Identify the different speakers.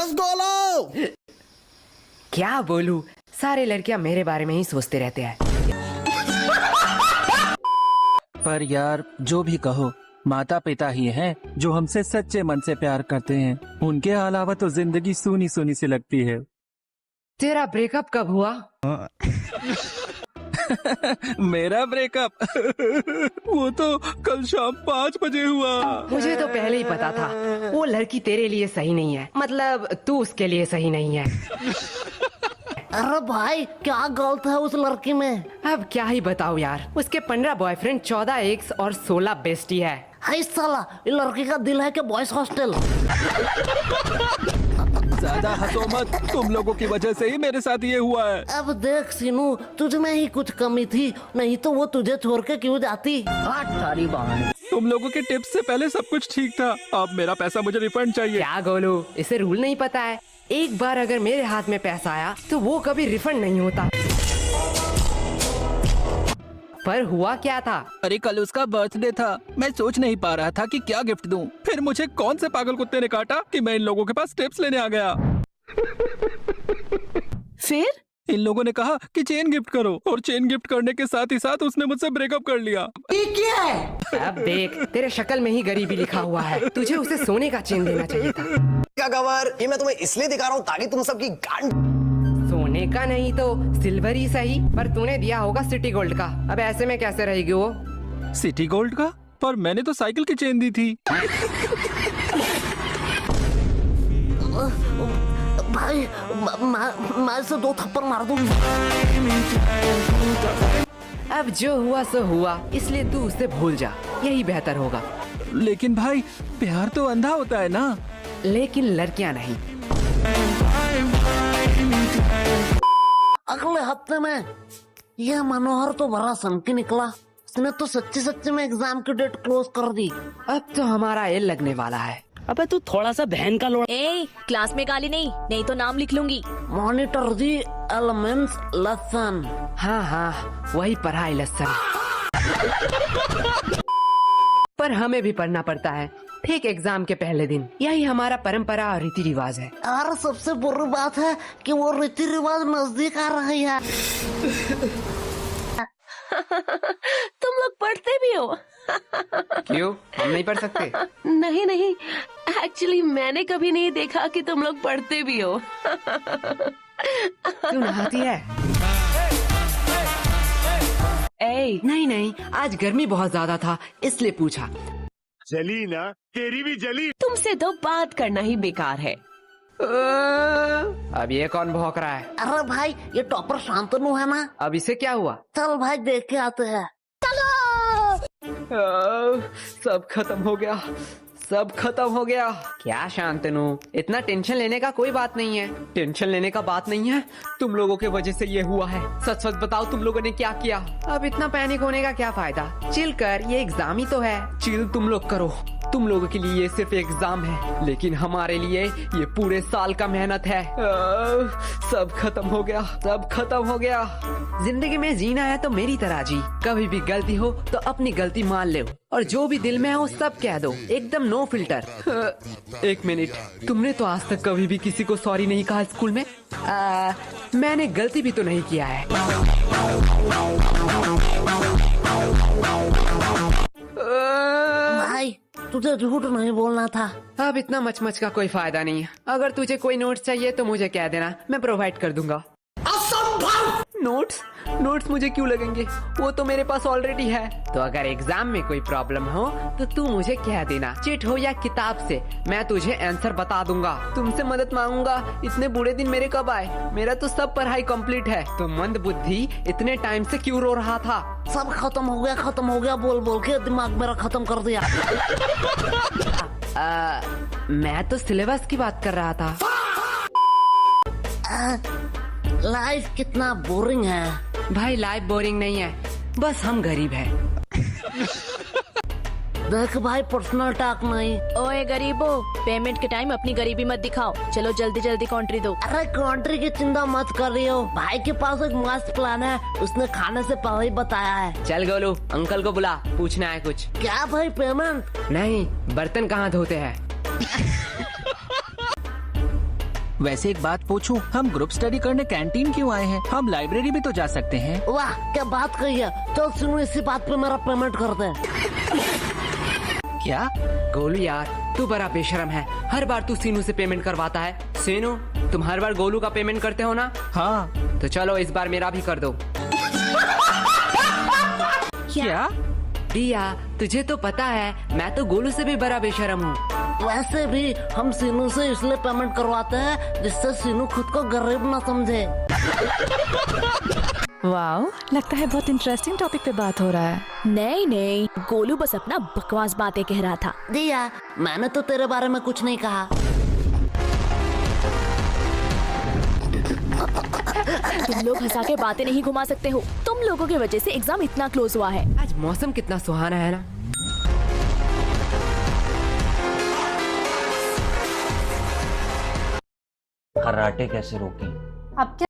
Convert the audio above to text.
Speaker 1: रसगोलो।
Speaker 2: क्या बोलूं, सारे लड़कियां मेरे बारे में ही सोचते रहते हैं।
Speaker 3: पर यार जो भी कहो, माता पिता ही हैं जो हमसे सच्चे मन से प्यार करते हैं। उनके अलावा तो जिंदगी सूनी सूनी सी लगती है।
Speaker 2: तेरा ब्रेकअप कब हुआ?
Speaker 3: मेरा ब्रेकअप वो तो कल शाम 5 बजे हुआ।
Speaker 2: मुझे तो पहले ही पता था वो लड़की तेरे लिए सही नहीं है, मतलब तू उसके लिए सही नहीं है।
Speaker 1: अरे भाई क्या गलत है उस लड़की में?
Speaker 2: अब क्या ही बताऊं यार, उसके 15 बॉयफ्रेंड, 14 एक्स और 16 बेस्टी है।
Speaker 1: हाय साला, ये लड़की का दिल है कि बॉयज हॉस्टल।
Speaker 3: ज्यादा हंसो मत, तुम लोगों की वजह से ही मेरे साथ ये हुआ है।
Speaker 1: अब देख सीनू, तुझ में ही कुछ कमी थी, नहीं तो वो तुझे छोड़ के क्यों जाती। सारी बात
Speaker 3: तुम लोगों के टिप्स से पहले सब कुछ ठीक था। अब मेरा पैसा मुझे रिफंड चाहिए।
Speaker 2: क्या गोलू, इसे रूल नहीं पता है? एक बार अगर मेरे हाथ में पैसा आया तो वो कभी रिफंड नहीं होता। पर हुआ क्या था?
Speaker 3: अरे कल उसका बर्थडे था, मैं सोच नहीं पा रहा था कि क्या गिफ्ट दूं। फिर मुझे कौन से पागल कुत्ते ने काटा कि मैं इन लोगों के पास टिप्स लेने आ गया।
Speaker 4: फिर
Speaker 3: इन लोगों ने कहा कि चेन गिफ्ट करो, और चेन गिफ्ट करने के साथ ही साथ उसने मुझसे ब्रेकअप कर लिया।
Speaker 1: ये क्या है?
Speaker 2: अब देख, तेरे शक्ल में ही गरीबी लिखा हुआ है। तुझे उसे सोने का चेन देना चाहिए था।
Speaker 5: क्या गवर, ये मैं तुम्हें इसलिए दिखा रहा हूँ ताकि तुम सबकी गांड।
Speaker 2: सोने का नहीं तो सिल्वर ही सही, पर तूने दिया होगा सिटी गोल्ड का। अब ऐसे में कैसे रहेगी वो?
Speaker 3: सिटी गोल्ड का? पर मैंने तो साइकिल की चेन दी थी।
Speaker 1: भाई मैं इसे 2 थप्पड़ मार दूंगा।
Speaker 2: अब जो हुआ सो हुआ, इसलिए तू उसे भूल जा, यही बेहतर होगा।
Speaker 3: लेकिन भाई प्यार तो अंधा होता है ना।
Speaker 2: लेकिन लड़कियां नहीं।
Speaker 1: अगले हफ्ते में यह मनोहर तो बड़ा संकी निकला। उसने तो सच्ची सच्ची में एग्जाम की डेट क्लोज कर दी।
Speaker 2: अब तो हमारा एल लगने वाला है।
Speaker 4: अबे तू थोड़ा सा बहन का लोड़ा।
Speaker 6: ए, क्लास में गाली नहीं तो नाम लिख लूंगी।
Speaker 1: Monitor the elements lesson.
Speaker 2: हाँ हाँ, वही पढ़ाई लेसन। पर हमें भी पढ़ना पड़ता है ठीक एग्जाम के पहले दिन। यही हमारा परंपरा और रीति रिवाज है।
Speaker 1: और सबसे बुरी बात है कि वो रीति रिवाज नजदीक आ रही है।
Speaker 6: तुम लोग पढ़ते भी हो?
Speaker 2: क्यों, हम नहीं पढ़ सकते?
Speaker 6: नहीं, एक्चुअली मैंने कभी नहीं देखा कि तुम लोग पढ़ते भी हो।
Speaker 2: तू नहाती है? नहीं, आज गर्मी बहुत ज्यादा था इसलिए पूछा।
Speaker 7: जली ना, तेरी भी जली।
Speaker 6: तुमसे तो बात करना ही बेकार है।
Speaker 2: अब ये कौन भौंक रहा है?
Speaker 1: अरे भाई, ये टॉपर शांतनु है ना।
Speaker 2: अब इसे क्या हुआ?
Speaker 1: चल भाई देख के आते हैं।
Speaker 2: सब खत्म हो गया, सब खत्म हो गया। क्या शांतनु, इतना टेंशन लेने का कोई बात नहीं है। टेंशन लेने का बात नहीं है, तुम लोगों के वजह से ये हुआ है। सच सच बताओ, तुम लोगों ने क्या किया? अब इतना पैनिक होने का क्या फायदा? चिल कर, ये एग्जाम ही तो है। चिल तुम लोग करो। तुम लोगों के लिए ये सिर्फ एग्जाम है, लेकिन हमारे लिए ये पूरे साल का मेहनत है। सब खत्म हो गया, सब खत्म हो गया। जिंदगी में जीना है तो मेरी तरह जी। कभी भी गलती हो तो अपनी गलती मान लो, और जो भी दिल में है वो सब कह दो, एकदम नो फिल्टर। एक मिनट, तुमने तो आज तक कभी भी किसी को सॉरी नहीं कहा स्कूल में? मैंने गलती भी तो नहीं किया है।
Speaker 1: भाई तुझे झूठ नहीं बोलना था।
Speaker 2: अब इतना मच का कोई फायदा नहीं है। अगर तुझे कोई नोट्स चाहिए तो मुझे कह देना, मैं प्रोवाइड कर दूंगा। नोट्स मुझे क्यों लगेंगे? वो तो मेरे पास ऑलरेडी है। तो अगर एग्जाम में कोई प्रॉब्लम हो तो तू मुझे कह देना, चिट हो या किताब से, मैं तुझे आंसर बता दूंगा। तुमसे मदद मांगूंगा। इतने बुरे दिन मेरे कब आए? मेरा तो सब पढ़ाई कंप्लीट है। तो मंद बुद्धि इतने टाइम से क्यों रो रहा था?
Speaker 1: सब खत्म हो गया बोल बोल के दिमाग मेरा खत्म कर दिया।
Speaker 2: मैं तो सिलेबस की बात कर रहा था।
Speaker 1: लाइफ कितना बोरिंग है।
Speaker 2: भाई लाइफ बोरिंग नहीं है, बस हम गरीब हैं।
Speaker 1: देख भाई, पर्सनल टॉक नहीं।
Speaker 6: ओए गरीबो, पेमेंट के टाइम अपनी गरीबी मत दिखाओ। चलो जल्दी जल्दी कंट्री दो।
Speaker 1: अरे कंट्री की चिंता मत कर रही हो, भाई के पास एक मस्त प्लान है, उसने खाने से पहले ही बताया है।
Speaker 2: चल गोलू, अंकल को बुला, पूछना है कुछ।
Speaker 1: क्या भाई, पेमेंट?
Speaker 2: नहीं, बर्तन कहाँ धोते हैं?
Speaker 3: वैसे एक बात पूछूं, हम ग्रुप स्टडी करने कैंटीन क्यों आए हैं? हम लाइब्रेरी भी तो जा सकते हैं।
Speaker 1: वाह क्या बात कही है। चल सुनो, इसी बात पे मेरा पेमेंट कर दे।
Speaker 3: क्या?
Speaker 2: गोलू यार, तू बड़ा बेशरम है। हर बार तू सीनू से पेमेंट करवाता है। सीनू, तुम हर बार गोलू का पेमेंट करते हो ना?
Speaker 3: हाँ।
Speaker 2: तो चलो इस बार मेरा भी कर दो।
Speaker 3: क्या?
Speaker 2: दिया, तुझे तो पता है मैं तो गोलू से भी बड़ा बेशरम हूँ।
Speaker 1: वैसे भी हम सीनू से इसलिए पेमेंट करवाते हैं जिससे सीनू खुद को गरीब ना समझे।
Speaker 8: वाओ, लगता है बहुत इंटरेस्टिंग टॉपिक पे बात हो रहा है।
Speaker 9: नहीं नहीं, गोलू बस अपना बकवास बातें कह रहा था।
Speaker 1: दिया, मैंने तो तेरे बारे में कुछ नहीं कहा।
Speaker 9: तुम लोग हंसा के बातें नहीं घुमा सकते हो। तुम लोगों की वजह से एग्जाम इतना क्लोज हुआ है।
Speaker 2: आज मौसम कितना सुहाना है ना।
Speaker 10: कराटे कैसे रोकें?
Speaker 11: अब क्या